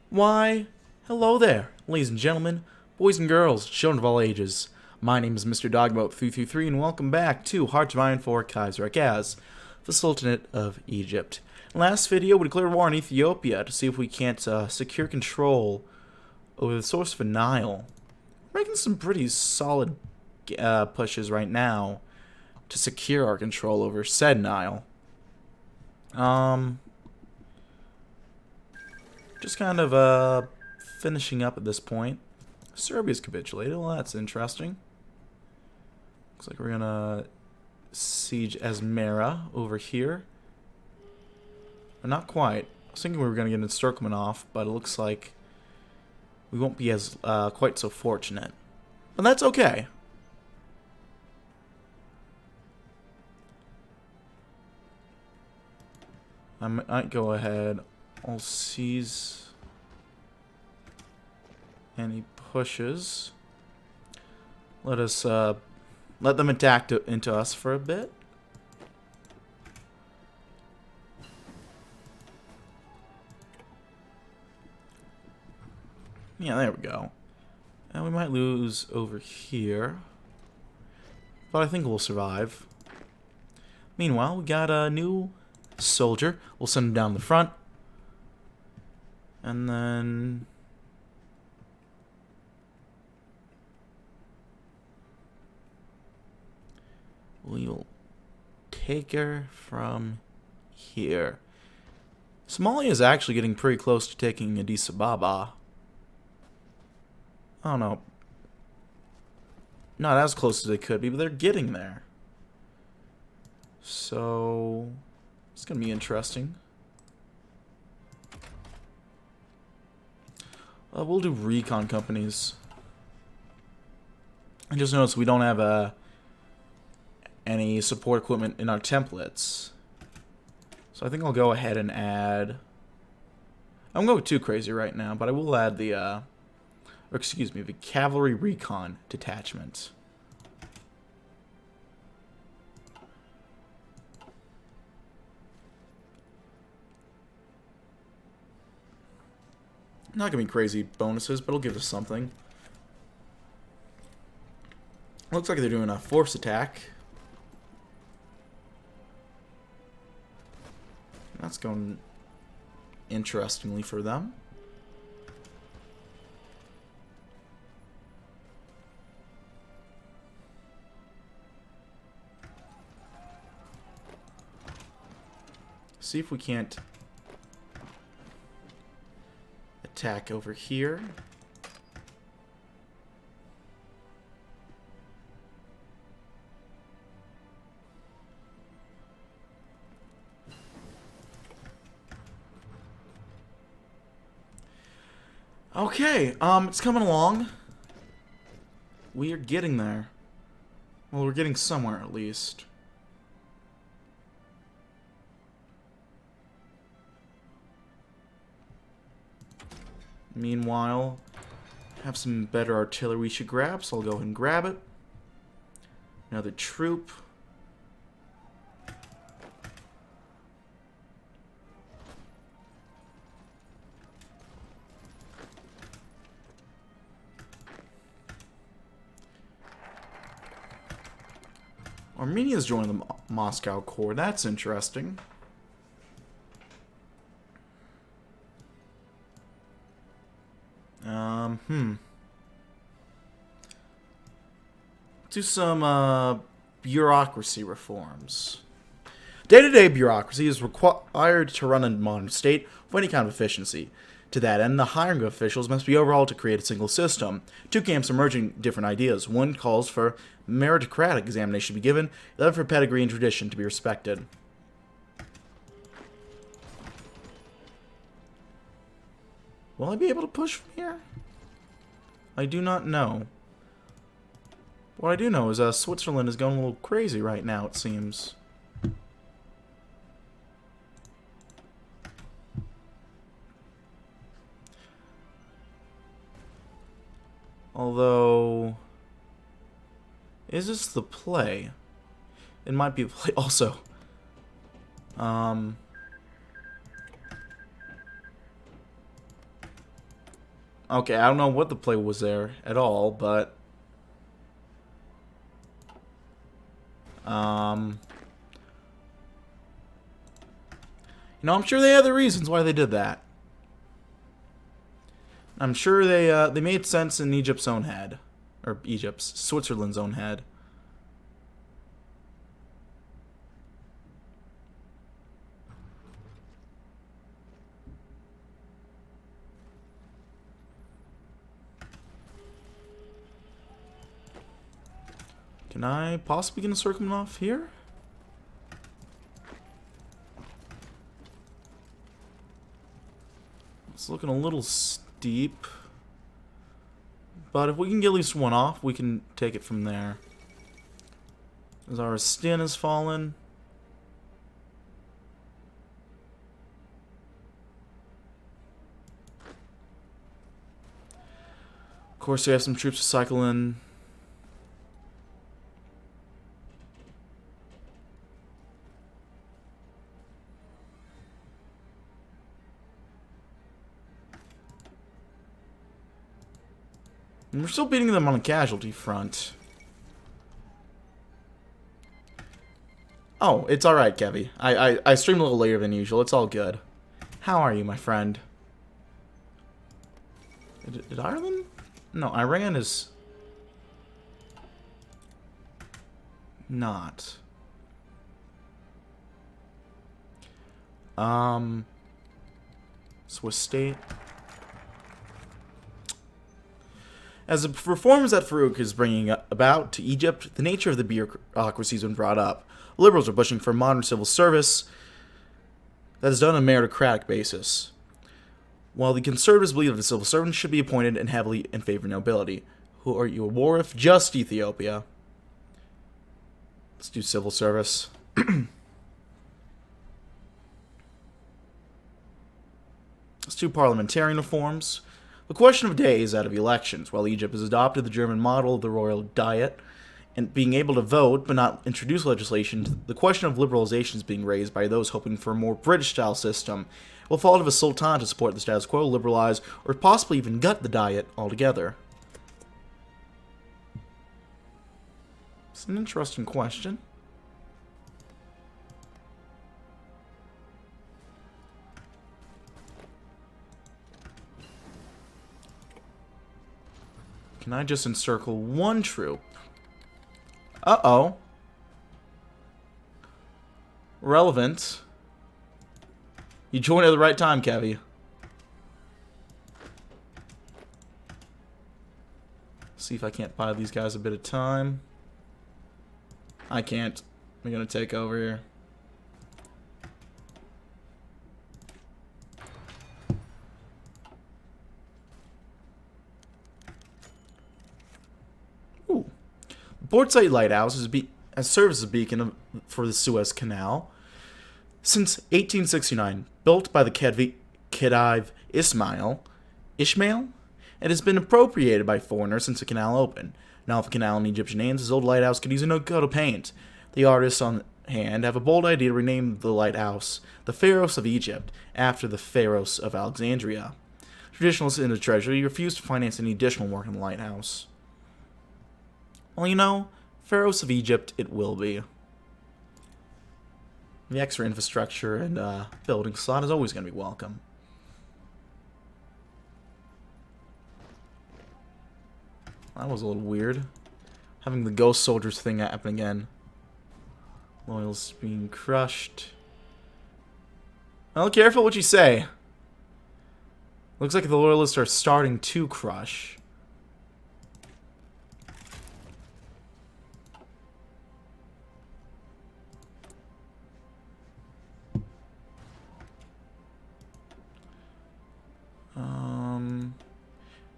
Why, hello there, ladies and gentlemen, boys and girls, children of all ages. My name is Mr. Dogboat333, and welcome back to Hearts of Iron for Kaiserreich as the Sultanate of Egypt. In the last video, we declared war on Ethiopia to see if we can't secure control over the source of the Nile. We're making some pretty solid pushes right now to secure our control over said Nile. Just kind of finishing up at this point. Serbia's capitulated. Well, that's interesting. Looks like we're gonna siege Asmara over here. But not quite. I was thinking we were gonna get an encirclement off, but it looks like we won't be as quite so fortunate. But that's okay. I might go ahead. I'll seize any pushes. Let us let them attack into us for a bit. Yeah, there we go. And we might lose over here, but I think we'll survive. Meanwhile, we got a new soldier. We'll send him down the front. And then we'll take her from here. Somalia is actually getting pretty close to taking Addis Ababa. I don't know. Not as close as they could be, but they're getting there. So it's going to be interesting. We'll do recon companies. I just noticed we don't have any support equipment in our templates. So I think I'll go ahead and add... I'm going too crazy right now, but I will add the... the cavalry recon detachment. Not gonna be crazy bonuses, but it'll give us something. Looks like they're doing a force attack. That's going interestingly for them. See if we can't attack over here. Okay, it's coming along. We are getting there. Well, we're getting somewhere at least. Meanwhile, have some better artillery we should grab, so I'll go ahead and grab it. Another troop. Armenia's joining the Moscow Corps. That's interesting. Do some bureaucracy reforms. Day-to-day bureaucracy is required to run a modern state with any kind of efficiency. To that end, the hiring of officials must be overhauled to create a single system. Two camps are merging different ideas. One calls for meritocratic examination to be given, the other for pedigree and tradition to be respected. Will I be able to push from here? I do not know. What I do know is Switzerland is going a little crazy right now, it seems. Although, is this the play? It might be the play also. Okay, I don't know what the play was there at all, but... You know, I'm sure they had the reasons why they did that. I'm sure they made sense in Egypt's own head. Or Switzerland's own head. Can I possibly get a circling off here? It's looking a little steep. But if we can get at least one off, we can take it from there. As our stin has fallen. Of course, we have some troops to cycle in. And we're still beating them on a casualty front. Oh, it's alright, Kevy. I streamed a little later than usual. It's all good. How are you, my friend? Did Ireland? No, Iran is... not. Swiss state. As the reforms that Farouk is bringing about to Egypt, the nature of the bureaucracy has been brought up. Liberals are pushing for modern civil service that is done on a meritocratic basis, while the conservatives believe that the civil servants should be appointed and heavily in favor of nobility. Who are you a war with? Just Ethiopia. Let's do civil service. Let's do parliamentarian reforms. The question of the day is that of elections. While Egypt has adopted the German model of the royal diet and being able to vote but not introduce legislation, the question of liberalization is being raised by those hoping for a more British-style system. It will fall to the Sultan to support the status quo, liberalize, or possibly even gut the diet altogether. It's an interesting question. Can I just encircle one troop? Uh-oh. Relevant. You joined at the right time, Kevy. See if I can't buy these guys a bit of time. I can't. I'm gonna take over here. Port Said Lighthouse has served as a beacon for the Suez Canal since 1869. Built by the Khedive Ishmael, it has been appropriated by foreigners since the canal opened. Now, if the canal in Egyptian hands, this old lighthouse could use a no coat of paint. The artists on hand have a bold idea to rename the lighthouse the Pharos of Egypt, after the Pharaohs of Alexandria. Traditionalists in the Treasury refused to finance any additional work on the lighthouse. Well, you know, Pharaohs of Egypt it will be. The extra infrastructure and building slot is always going to be welcome. That was a little weird. Having the ghost soldiers thing happen again. Loyals being crushed. Well, careful what you say. Looks like the loyalists are starting to crush.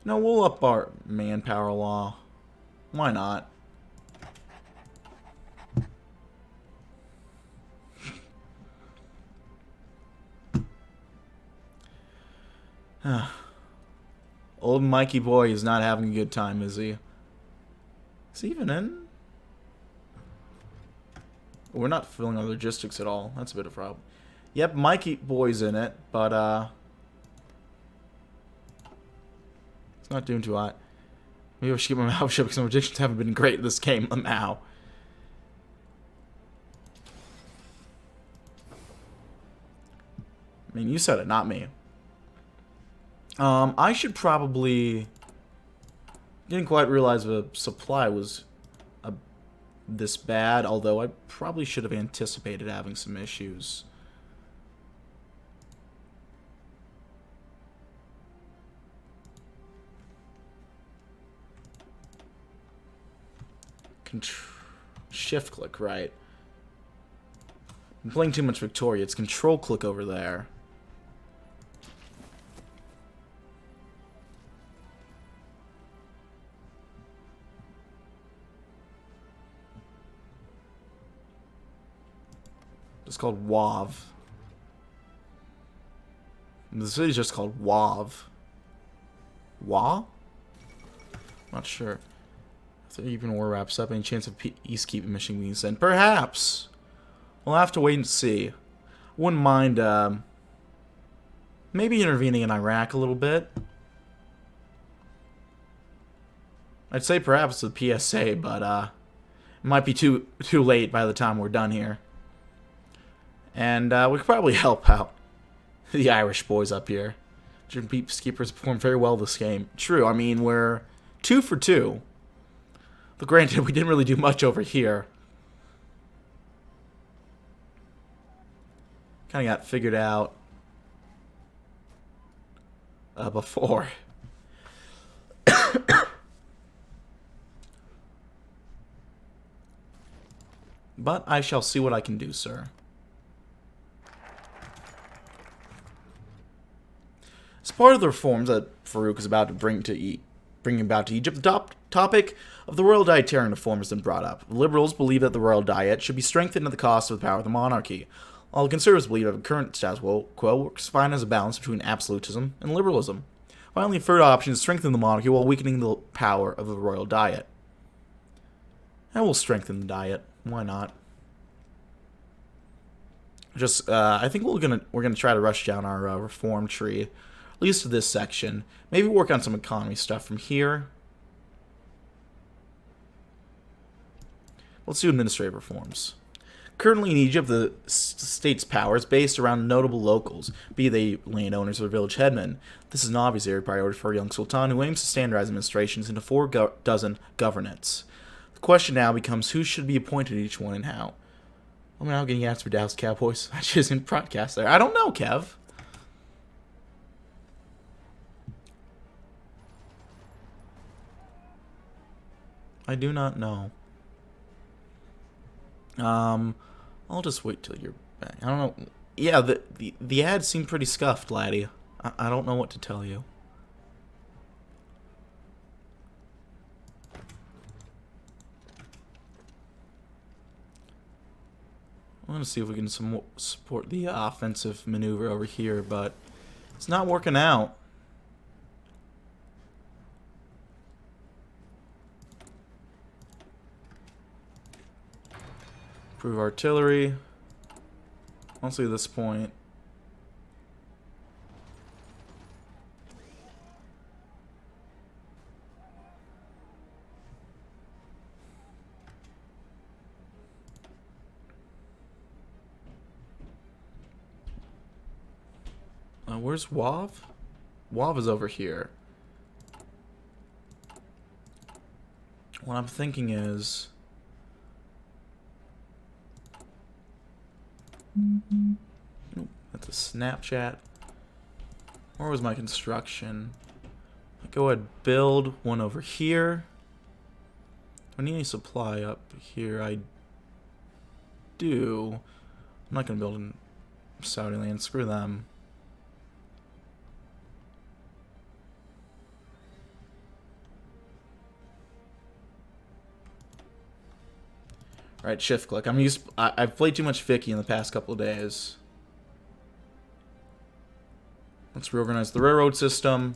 No, we'll up our manpower law. Why not? Old Mikey boy is not having a good time, is he? Is he even in? We're not fulfilling our logistics at all. That's a bit of a problem. Yep, Mikey boy's in it, but Not doing too hot. Maybe I should keep my mouth shut because my predictions haven't been great in this game, Lmao. I mean, you said it, not me. I should probably... Didn't quite realize the supply was this bad, although I probably should have anticipated having some issues. Shift click, right. I'm playing too much Victoria. It's control click over there. It's called WAV. The city's just called WAV. WA? Not sure. If the even war wraps up, any chance of peacekeeping mission being sent? Perhaps. We'll have to wait and see. Wouldn't mind maybe intervening in Iraq a little bit. I'd say perhaps the PSA, but it might be too late by the time we're done here. And we could probably help out the Irish boys up here. German peacekeepers performed very well this game. True, I mean, we're 2 for 2. But granted, we didn't really do much over here. Kind of got figured out before. But I shall see what I can do, sir. As part of the reforms that Farouk is about to bring about to Egypt, the topic of the royal dietarian reform has been brought up. The liberals believe that the royal diet should be strengthened at the cost of the power of the monarchy, while the conservatives believe that the current status quo works fine as a balance between absolutism and liberalism. Finally, the third option is strengthen the monarchy while weakening the power of the royal diet. And we'll strengthen the diet. Why not? Just, I think we're gonna try to rush down our reform tree, at least to this section. Maybe work on some economy stuff from here. Let's do administrative reforms. Currently in Egypt, the state's power is based around notable locals, be they landowners or village headmen. This is an obvious area of priority for a young sultan who aims to standardize administrations into 4 dozen governorates. The question now becomes who should be appointed to each one and how. I'm now getting asked for Dallas Cowboys. I just didn't broadcast there. I don't know, Kev. I do not know. I'll just wait till you're back. I don't know. Yeah, the ads seem pretty scuffed, laddie. I don't know what to tell you. I want to see if we can support the offensive maneuver over here, but it's not working out. Improve artillery. Mostly at this point. Where's WAV? WAV is over here. What I'm thinking is... That's a Snapchat. Where was my construction? I'll go ahead and build one over here. Do I need any supply up here? I do. I'm not going to build in Saudi land. Screw them. Alright, shift click. I've played too much Vicky in the past couple of days. Let's reorganize the railroad system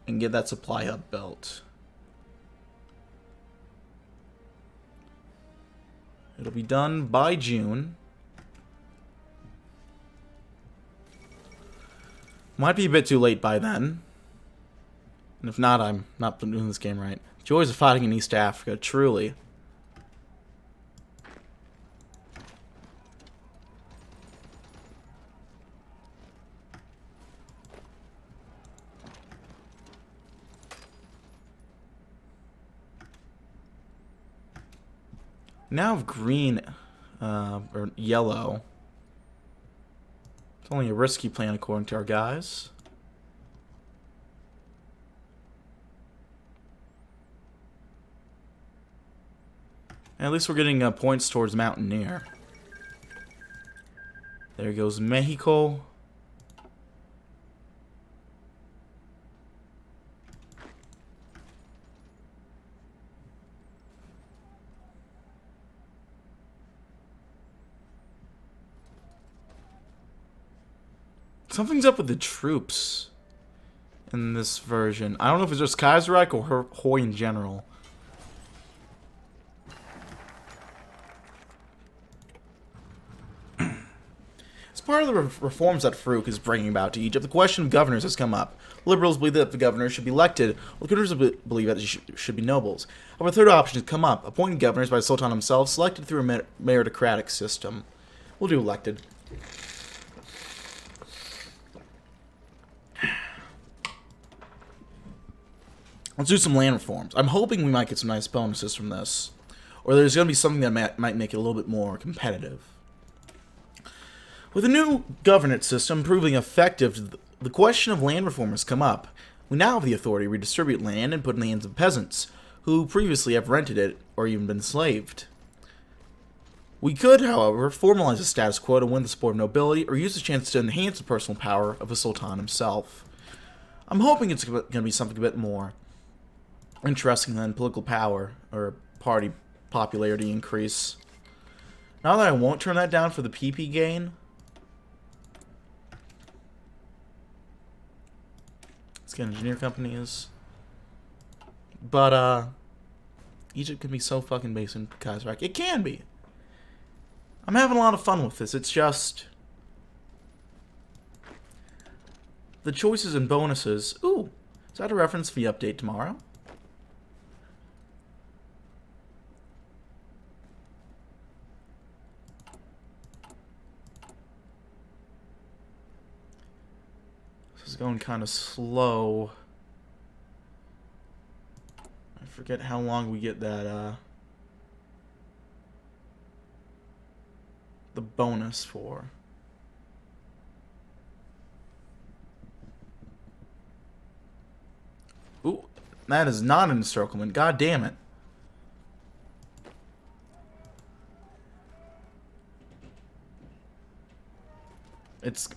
and get that supply hub built. It'll be done by June. Might be a bit too late by then. And if not, I'm not doing this game right. Joys of fighting in East Africa, truly. Now of green, or yellow. It's only a risky plan according to our guys. And at least we're getting points towards Mountaineer. There goes Mexico. Something's up with the troops in this version. I don't know if it's just Kaiserreich or HoI in general. As part of the reforms that Farouk is bringing about to Egypt, the question of governors has come up. Liberals believe that the governors should be elected, while conservatives believe that they should be nobles. However, a third option has come up, appointing governors by the Sultan himself, selected through a meritocratic system. We'll do elected. Let's do some land reforms. I'm hoping we might get some nice bonuses from this. Or there's going to be something that might make it a little bit more competitive. With the new governance system proving effective, the question of land reform has come up. We now have the authority to redistribute land and put it in the hands of peasants, who previously have rented it or even been enslaved. We could, however, formalize the status quo to win the support of nobility, or use the chance to enhance the personal power of the Sultan himself. I'm hoping it's going to be something a bit more interesting than political power or party popularity increase. Now that I won't turn that down for the PP gain. Let's get engineer companies. But Egypt can be so fucking based in Kaiserreich. It can be. I'm having a lot of fun with this. It's just the choices and bonuses. Ooh, is that a reference to the update tomorrow? This is going kind of slow. I forget how long we get that, the bonus for. Ooh, that is not an encirclement. God damn it.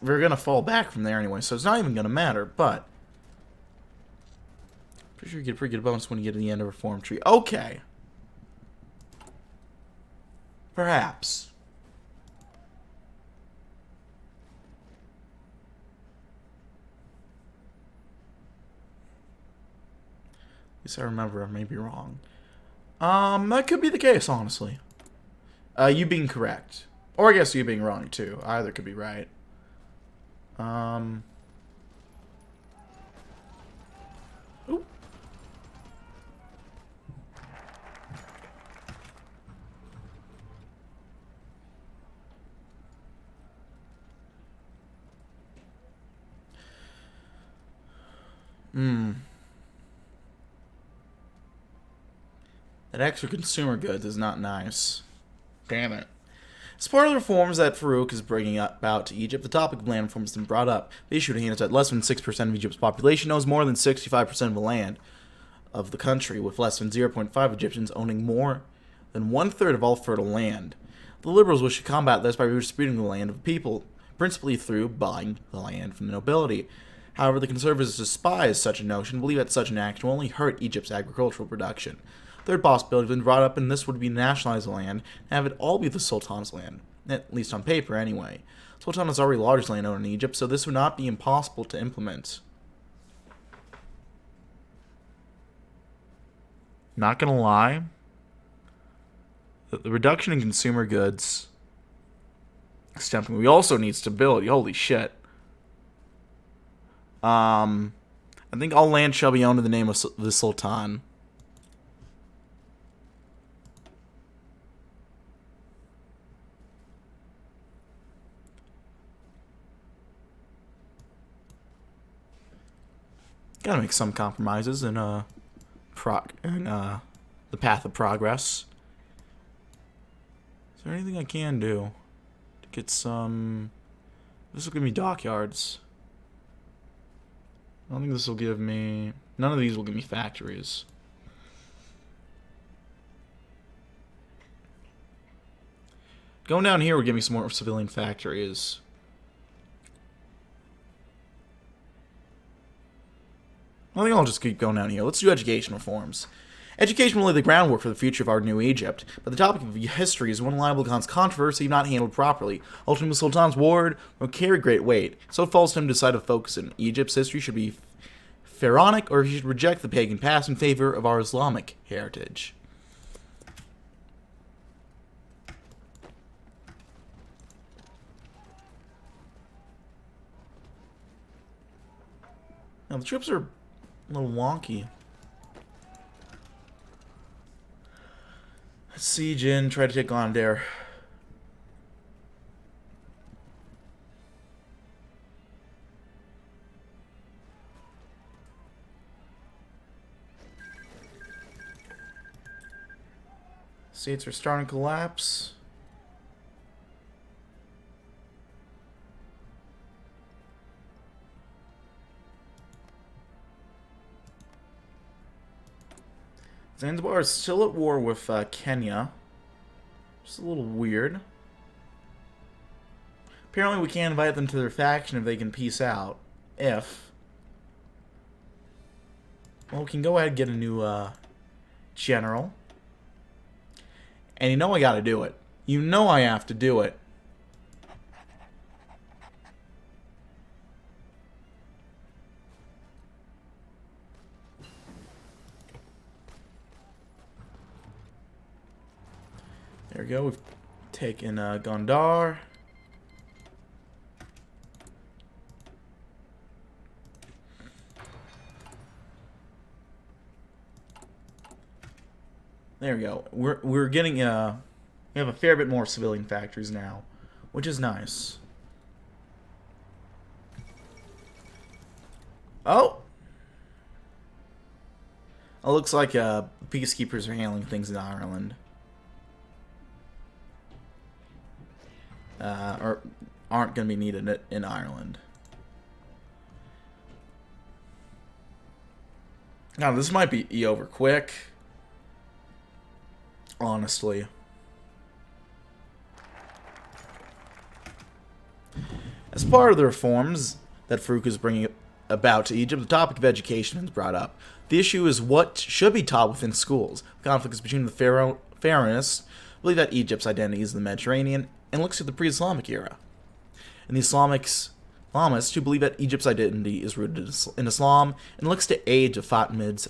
We're gonna fall back from there anyway, so it's not even gonna matter, but pretty sure you get a pretty good bonus when you get to the end of a reform tree. Okay. Perhaps. At least I remember. I may be wrong. That could be the case, honestly. You being correct. Or I guess you being wrong, too. Either could be right. Ooh. That extra consumer goods is not nice. Damn it. As part of the reforms that Farouk is bringing about to Egypt, the topic of land reform has been brought up. The issue at hand is that less than 6% of Egypt's population owns more than 65% of the land of the country, with less than 0.5 Egyptians owning more than 1/3 of all fertile land. The liberals wish to combat this by redistributing the land of the people, principally through buying the land from the nobility. However, the conservatives despise such a notion and believe that such an action will only hurt Egypt's agricultural production. Third possibility has been brought up, and this would be nationalize the land and have it all be the Sultan's land, at least on paper anyway. The Sultan is already the largest landowner in Egypt, so this would not be impossible to implement. Not gonna lie, the reduction in consumer goods is tempting. We also need stability. Holy shit. I think all land shall be owned in the name of the Sultan. Gotta make some compromises in the path of progress. Is there anything I can do to get some? This will give me dockyards. I don't think this will give me. None of these will give me factories. Going down here will give me some more civilian factories. I think I'll just keep going down here. Let's do education reforms. Education will lay the groundwork for the future of our new Egypt, but the topic of history is one liable to cause controversy if not handled properly. Ultimately, the Sultan's word will carry great weight, so it falls to him to decide if focus in Egypt's history should be pharaonic or if he should reject the pagan past in favor of our Islamic heritage. Now, the troops are a little wonky. Let's siege in, try to take on there. States are starting to collapse. Zanzibar is still at war with Kenya. Just a little weird. Apparently we can't invite them to their faction if they can peace out. If. Well, we can go ahead and get a new general. And you know I gotta do it. You know I have to do it. There we go. We've taken Gondar. There we go. We're getting we have a fair bit more civilian factories now, which is nice. Oh. It looks like peacekeepers are handling things in Ireland. Or aren't going to be needed in Ireland. Now, this might be over quick. Honestly. As part of the reforms that Farouk is bringing about to Egypt, the topic of education is brought up. The issue is what should be taught within schools. The conflict is between the Pharaonists, who believe that Egypt's identity is the Mediterranean, and looks at the pre-Islamic era. And the Islamists who believe that Egypt's identity is rooted in Islam, and looks to the age of the Fatimids,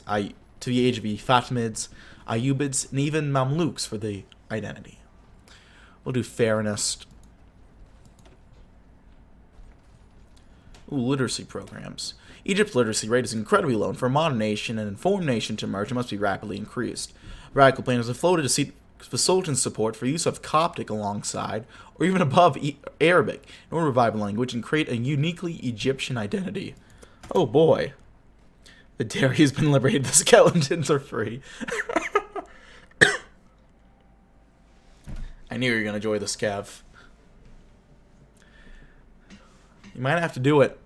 Ayyubids, and even Mamluks for the identity. We'll do Pharaonist. Ooh, literacy programs. Egypt's literacy rate is incredibly low, and for a modern nation and informed nation to emerge, it must be rapidly increased. Radical plans have floated to seek the Sultan's support for use of Coptic alongside, or even above Arabic, in order to revive a language and create a uniquely Egyptian identity. Oh boy. The dairy has been liberated, the skeletons are free. I knew you were going to enjoy this, Kev. You might have to do it.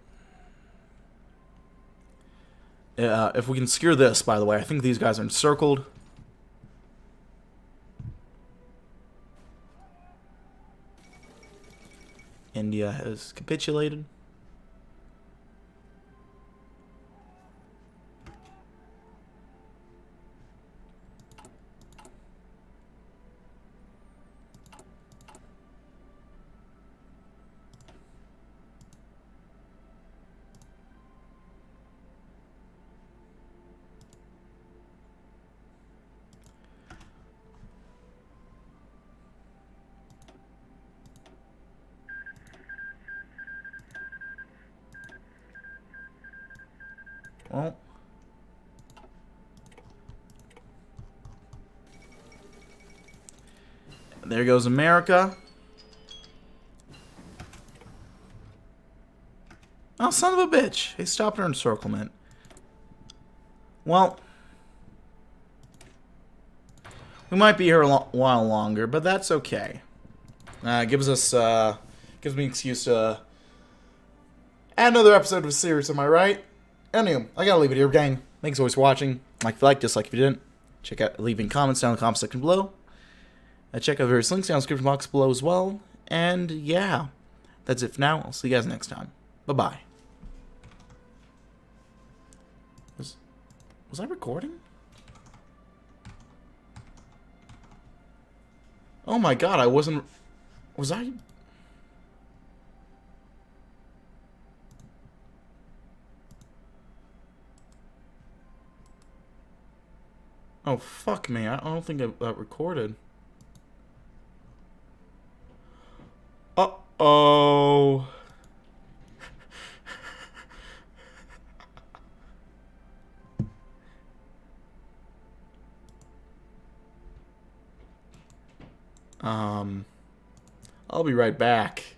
If we can secure this, by the way, I think these guys are encircled. India has capitulated. Well. There goes America. Oh, son of a bitch. They stopped our encirclement. Well, we might be here a while longer, but that's okay. Gives me an excuse to add another episode of a series, am I right? Anyway, I gotta leave it here, gang. Thanks always for watching. Like if you liked, dislike if you didn't. Check out leaving comments down in the comment section below. Check out various links down in the description box below as well. And yeah, that's it for now. I'll see you guys next time. Bye-bye. Was I recording? Oh my god, I wasn't... Was I... Oh, fuck me. I don't think that recorded. Uh-oh. I'll be right back.